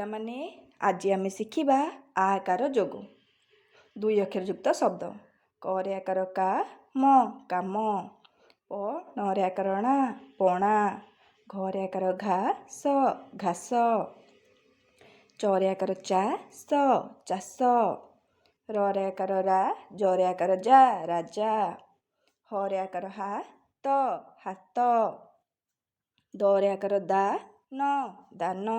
ପିଲାମାନେ ଆଜି ଆମେ ଶିଖିବା ଆ ଆକାର ଯୋଗ। ଦୁଇ ଅକ୍ଷର ଯୁକ୍ତ ଶବ୍ଦ। କ ରେ ଆକାର କା ମ କାମ। ପ ନ ରେ ଆକାର ଣା ପଣା। ଘ ରେ ଆକାର ଘା ସ ଘାସ। ଚ ରେ ଆକାର ଚା ସ ଚାଷ। ର ରେ ଆକାର ରା ଜ ରେ ଆକାର ଯା ରାଜା। ହ ରେ ଆକାର ହା ତ ହାତ। ଦ ରେ ଆକାର ଦା ନ ଦାନ।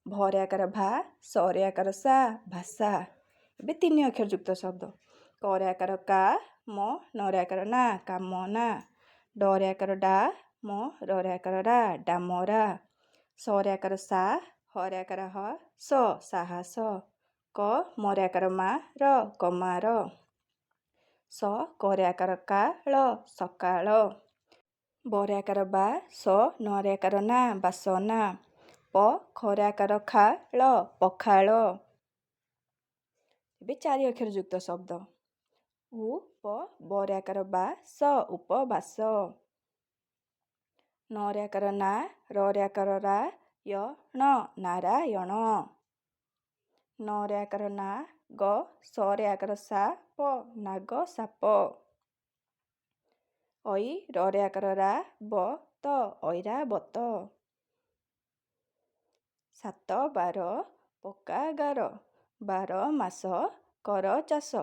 ଭ ରେ ଆକାର ଭା ସ ରେ ଆକାର ସା ଭାଷା। ଏବେ ତିନି ଅକ୍ଷର ଯୁକ୍ତ ଶବ୍ଦ। କ ରେ ଆକାର କା ମ ନ ରେ ଆକାର ନା କାମନା। ଡ ରେ ଆକାର ଡା ମ ର ରେ ଆକାର ରା ଡାମରା। ସ ରେ ଆକାର ସା ହ ରେ ଆକାର ହ ସ ସାହସ। କ ମ ରେ ଆକାର ମା ର କମାର। ସ କ ରେ ଆକାର କା ଳ ସକାଳ। ବ ରେ ଆକାର ବା ସ ନ ରେ ଆକାର ନା ବାସନା। ପ ଖ ରେ ଆକାର ଖା ଳ ପଖାଳ। ଏବେ ଚାରି ଅକ୍ଷର ଯୁକ୍ତ ଶବ୍ଦ। ଉ ପ ବ ରେ ଆକାର ବା ସ ଉପବାସ। ନ ରେ ଆକାର ନା ର ରେ ଆକାର ରା ୟ ଣ ନାରାୟଣ। ନ ରେ ଆକାର ନା ଗ ସ ରେ ଆକାର ସା ପ ନାଗ ସାପ। ଐ ର ରେ ଆକାର ରା ବ ତ ଐରାବତ। ସାତ ବାର ପକ୍କା ଗାର ବାର ମାସ କର ଚାଷ।